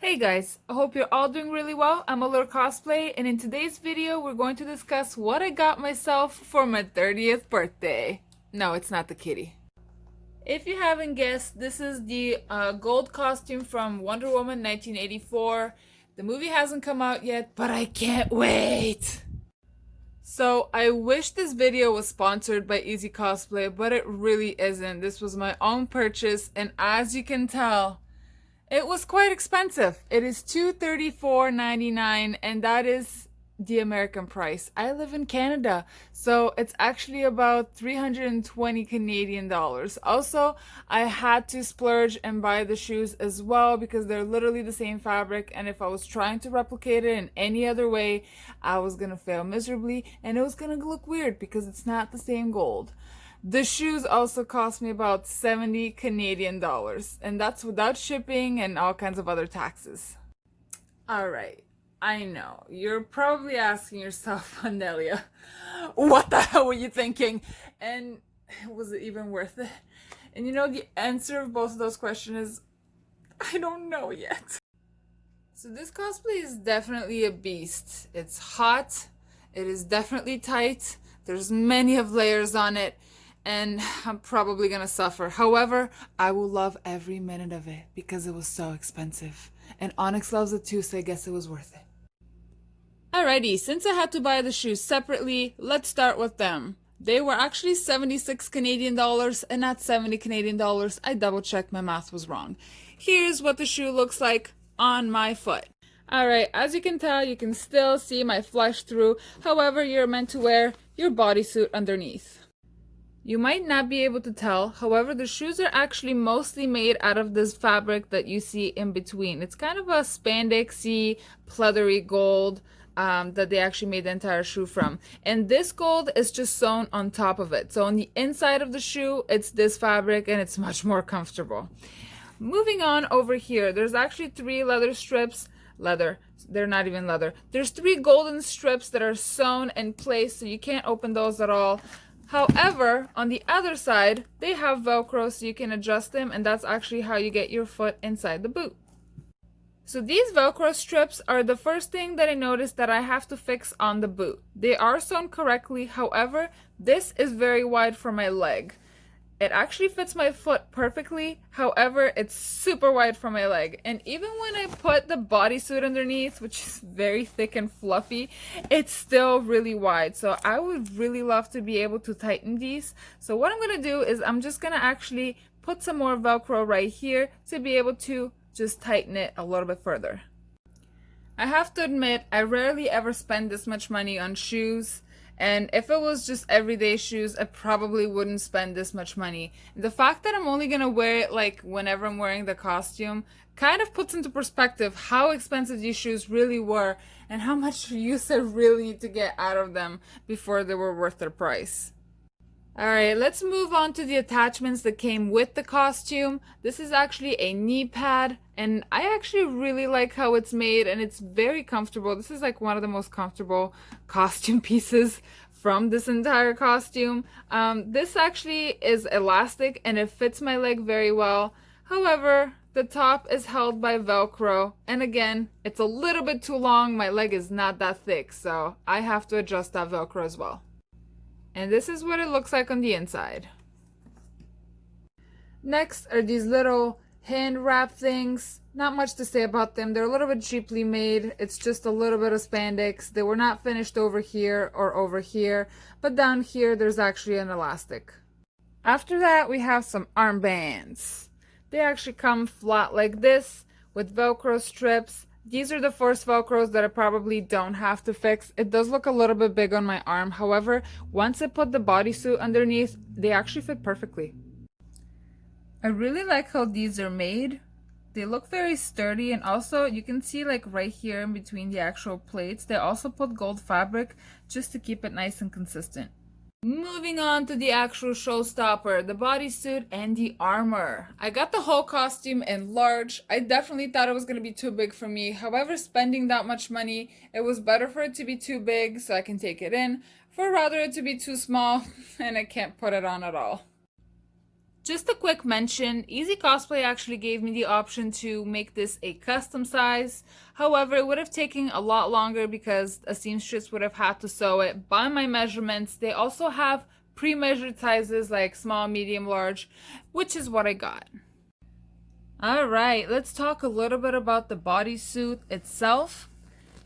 Hey guys, I hope you're all doing really well. I'm a little cosplay, and in today's video, we're going to discuss what I got myself for my 30th birthday. No, it's not the kitty. If you haven't guessed, this is the gold costume from Wonder Woman 1984. The movie hasn't come out yet, but I can't wait! So, I wish this video was sponsored by Easy Cosplay, but it really isn't. This was my own purchase, and as you can tell, it was quite expensive. It is $234.99, and that is the American price. I live in Canada, so it's actually about 320 Canadian dollars. Also, I had to splurge and buy the shoes as well because they're literally the same fabric, and if I was trying to replicate it in any other way, I was gonna fail miserably, and it was gonna look weird because it's not the same gold. The shoes also cost me about 70 Canadian dollars, and that's without shipping and all kinds of other taxes. Alright, I know. You're probably asking yourself, Anelia, what the hell were you thinking? And was it even worth it? And you know, the answer of both of those questions is, I don't know yet. So this cosplay is definitely a beast. It's hot, it is definitely tight, there's many of layers on it, and I'm probably gonna suffer. However, I will love every minute of it because it was so expensive. And Onyx loves it too, so I guess it was worth it. Alrighty, since I had to buy the shoes separately, let's start with them. They were actually 76 Canadian dollars and not 70 Canadian dollars. I double checked, my math was wrong. Here's what the shoe looks like on my foot. Alright, as you can tell, you can still see my flesh through. However, you're meant to wear your bodysuit underneath. You might not be able to tell, however, the shoes are actually mostly made out of this fabric that you see in between. It's kind of a spandexy, pleathery gold that they actually made the entire shoe from. And this gold is just sewn on top of it. So on the inside of the shoe, it's this fabric and it's much more comfortable. Moving on over here, there's actually 3 leather strips. They're not even leather. There's 3 golden strips that are sewn in place, so you can't open those at all. However, on the other side, they have Velcro so you can adjust them, and that's actually how you get your foot inside the boot. So these Velcro strips are the first thing that I noticed that I have to fix on the boot. They are sewn correctly, however, this is very wide for my leg. It actually fits my foot perfectly, however, it's super wide for my leg. And even when I put the bodysuit underneath, which is very thick and fluffy, it's still really wide. So I would really love to be able to tighten these. So what I'm gonna do is I'm just gonna actually put some more Velcro right here to be able to just tighten it a little bit further. I have to admit, I rarely ever spend this much money on shoes. And if it was just everyday shoes, I probably wouldn't spend this much money. The fact that I'm only gonna wear it like whenever I'm wearing the costume kind of puts into perspective how expensive these shoes really were and how much use I really need to get out of them before they were worth their price. Alright, let's move on to the attachments that came with the costume. This is actually a knee pad, and I actually really like how it's made, and it's very comfortable. This is like one of the most comfortable costume pieces from this entire costume. This actually is elastic, and it fits my leg very well. However, the top is held by Velcro, and again, it's a little bit too long. My leg is not that thick, so I have to adjust that Velcro as well. And this is what it looks like on the inside. Next are these little hand wrap things. Not much to say about them. They're a little bit cheaply made. It's just a little bit of spandex. They were not finished over here or over here, but down here there's actually an elastic. After that, we have some armbands. They actually come flat like this with Velcro strips. These are the first Velcros that I probably don't have to fix. It does look a little bit big on my arm. However, once I put the bodysuit underneath, they actually fit perfectly. I really like how these are made. They look very sturdy, and also you can see like right here in between the actual plates, they also put gold fabric just to keep it nice and consistent. Moving on to the actual showstopper, the bodysuit and the armor. I got the whole costume in large. I definitely thought it was going to be too big for me. However, spending that much money, it was better for it to be too big so I can take it in, for rather it to be too small and I can't put it on at all. Just a quick mention, Ezcosolay actually gave me the option to make this a custom size. However, it would have taken a lot longer because a seamstress would have had to sew it by my measurements. They also have pre-measured sizes like small, medium, large, which is what I got. Alright, let's talk a little bit about the bodysuit itself.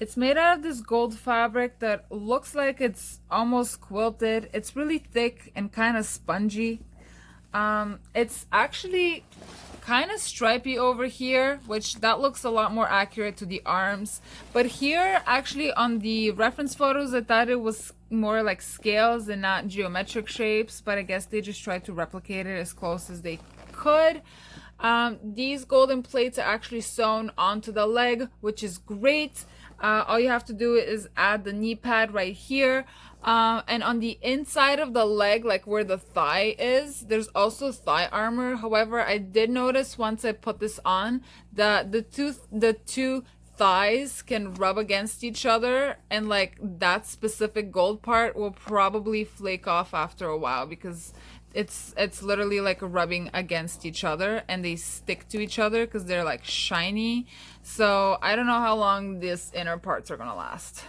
It's made out of this gold fabric that looks like it's almost quilted. It's really thick and kind of spongy. It's actually kind of stripy over here, which that looks a lot more accurate to the arms. But here, actually on the reference photos, I thought it was more like scales and not geometric shapes, but I guess they just tried to replicate it as close as they could. These golden plates are actually sewn onto the leg, which is great. All you have to do is add the knee pad right here. And on the inside of the leg, like where the thigh is, there's also thigh armor. However, I did notice once I put this on that the two thighs can rub against each other, and like that specific gold part will probably flake off after a while because it's literally like rubbing against each other and they stick to each other because they're like shiny. So I don't know how long these inner parts are gonna last.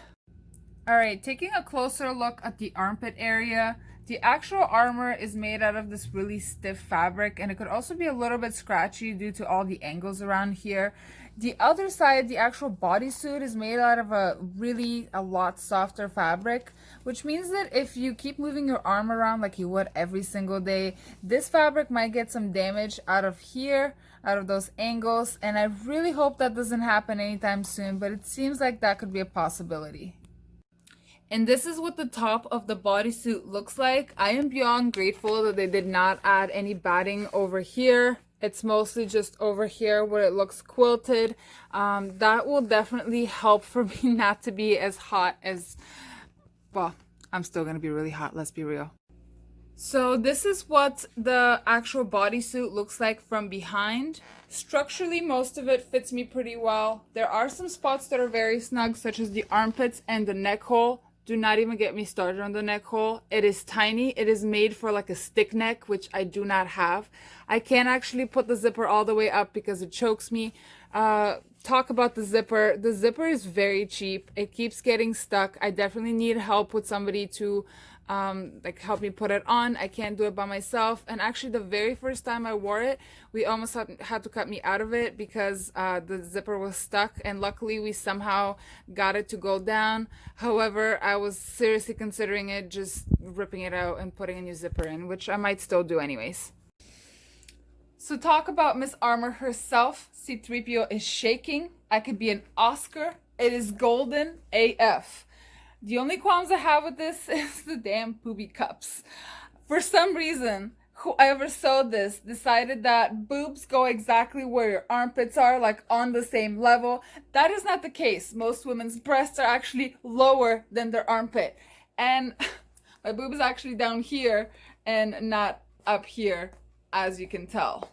All right, taking a closer look at the armpit area, the actual armor is made out of this really stiff fabric, and it could also be a little bit scratchy due to all the angles around here. The other side, the actual bodysuit, is made out of a lot softer fabric, which means that if you keep moving your arm around like you would every single day, this fabric might get some damage out of here, out of those angles, and I really hope that doesn't happen anytime soon, but it seems like that could be a possibility. And this is what the top of the bodysuit looks like. I am beyond grateful that they did not add any batting over here. It's mostly just over here where it looks quilted. That will definitely help for me not to be as hot as, well, I'm still gonna be really hot, let's be real. So this is what the actual bodysuit looks like from behind. Structurally, most of it fits me pretty well. There are some spots that are very snug, such as the armpits and the neck hole. Do not even get me started on the neck hole. It is tiny. It is made for like a stick neck, which I do not have. I can't actually put the zipper all the way up because it chokes me. Talk about the zipper. The zipper is very cheap. It keeps getting stuck. I definitely need help with somebody to like help me put it on. I can't do it by myself. And actually the very first time I wore it, we almost had to cut me out of it because the zipper was stuck, and luckily we somehow got it to go down. However, I was seriously considering it, just ripping it out and putting a new zipper in, which I might still do anyways. So talk about Miss Armor herself. C-3PO is shaking. I could be an Oscar. It is golden AF. The only qualms I have with this is the damn Booby Cups. For some reason, whoever sewed this decided that boobs go exactly where your armpits are, like on the same level. That is not the case. Most women's breasts are actually lower than their armpit. And my boob is actually down here and not up here, as you can tell.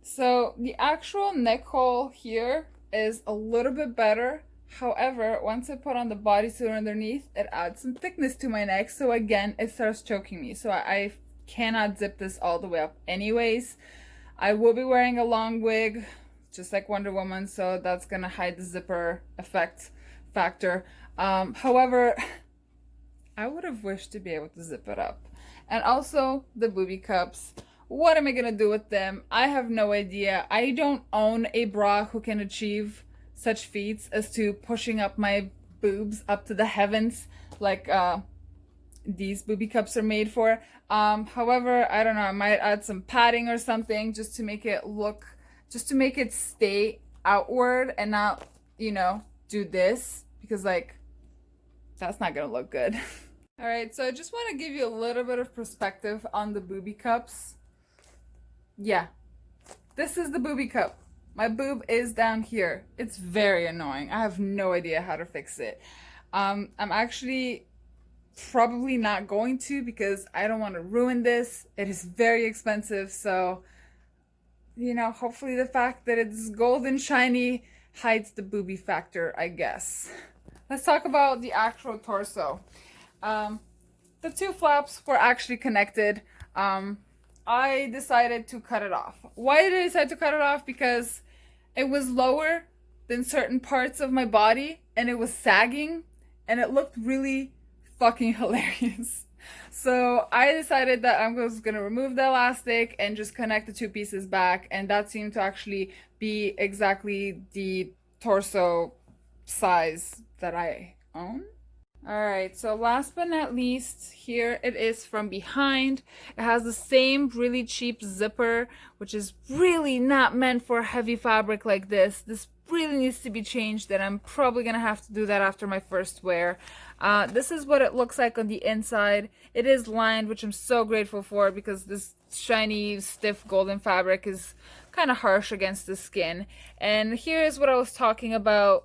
So the actual neck hole here is a little bit better. However, once I put on the bodysuit underneath, it adds some thickness to my neck. So again, it starts choking me. So I cannot zip this all the way up anyways. I will be wearing a long wig, just like Wonder Woman. So that's going to hide the zipper factor. However, I would have wished to be able to zip it up. And also the Booby Cups. What am I going to do with them? I have no idea. I don't own a bra who can achieve such feats as to pushing up my boobs up to the heavens like these Booby Cups are made for. However, I don't know, I might add some padding or something just to make it look, just to make it stay outward and not, you know, do this, because like that's not gonna look good. All right, so I just want to give you a little bit of perspective on the Booby Cups. Yeah, this is the Booby Cup. My boob is down here. It's very annoying. I have no idea how to fix it. I'm actually probably not going to because I don't want to ruin this. It is very expensive, so, you know, hopefully the fact that it's golden shiny hides the booby factor, I guess. Let's talk about the actual torso. The two flaps were actually connected. I decided to cut it off. Why did I decide to cut it off? Because it was lower than certain parts of my body and it was sagging and it looked really fucking hilarious. So I decided that I was gonna remove the elastic and just connect the two pieces back, and that seemed to actually be exactly the torso size that I own. Alright, so last but not least, here it is from behind. It has the same really cheap zipper, which is really not meant for heavy fabric like this. This really needs to be changed, and I'm probably gonna have to do that after my first wear. This is what it looks like on the inside. It is lined, which I'm so grateful for because this shiny, stiff golden fabric is kind of harsh against the skin. And here is what I was talking about.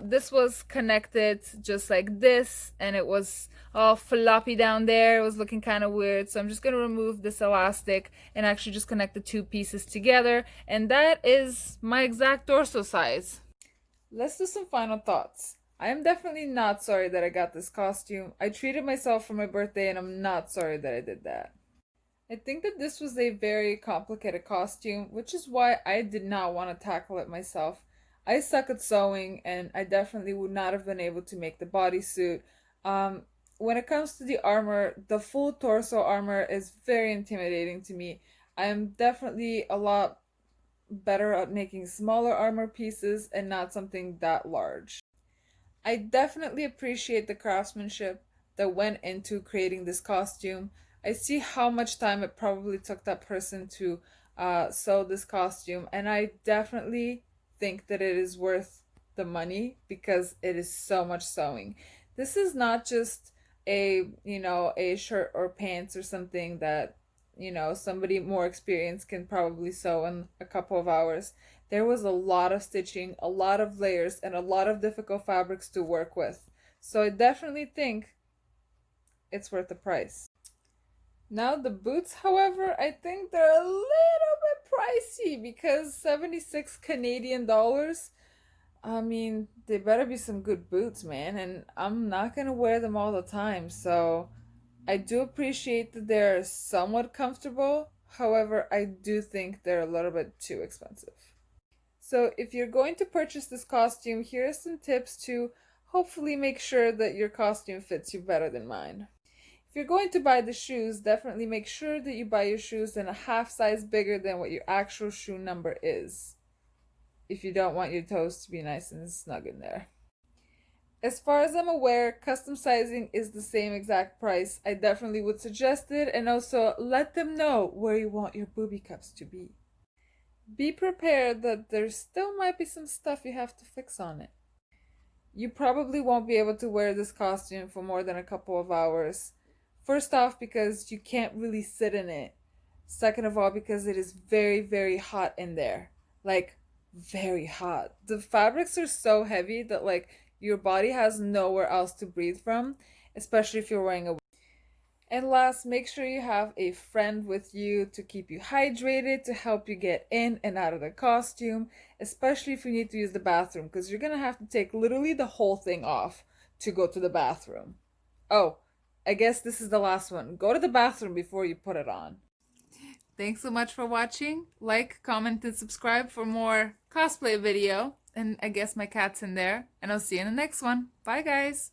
This was connected just like this, and it was all floppy down there. It was looking kind of weird, so I'm just gonna remove this elastic and actually just connect the two pieces together, and that is my exact torso size. Let's do some final thoughts. I am definitely not sorry that I got this costume. I treated myself for my birthday, and I'm not sorry that I did that. I think that this was a very complicated costume, which is why I did not want to tackle it myself. I suck at sewing, and I definitely would not have been able to make the bodysuit. When it comes to the armor, the full torso armor is very intimidating to me. I am definitely a lot better at making smaller armor pieces and not something that large. I definitely appreciate the craftsmanship that went into creating this costume. I see how much time it probably took that person to sew this costume, and I definitely think that it is worth the money because it is so much sewing. This is not just a shirt or pants or something that, somebody more experienced can probably sew in a couple of hours. There was a lot of stitching, a lot of layers, and a lot of difficult fabrics to work with. So I definitely think it's worth the price. Now the boots, however, I think they're a little bit pricey because 76 Canadian dollars. I mean, they better be some good boots, man, and I'm not gonna wear them all the time, so I do appreciate that they're somewhat comfortable. However, I do think they're a little bit too expensive. So if you're going to purchase this costume, here are some tips to hopefully make sure that your costume fits you better than mine. If you're going to buy the shoes, definitely make sure that you buy your shoes in a half size bigger than what your actual shoe number is, if you don't want your toes to be nice and snug in there. As far as I'm aware, custom sizing is the same exact price. I definitely would suggest it, and also let them know where you want your booby cups to be. Be prepared that there still might be some stuff you have to fix on it. You probably won't be able to wear this costume for more than a couple of hours. First off, because you can't really sit in it. Second of all, because it is very, very hot in there. Like, very hot. The fabrics are so heavy that, like, your body has nowhere else to breathe from, especially if you're wearing a. And last, make sure you have a friend with you to keep you hydrated, to help you get in and out of the costume, especially if you need to use the bathroom, because you're gonna have to take literally the whole thing off to go to the bathroom. Oh, I guess this is the last one. Go to the bathroom before you put it on. Thanks so much for watching. Like, comment, and subscribe for more cosplay video. And I guess my cat's in there. And I'll see you in the next one. Bye, guys.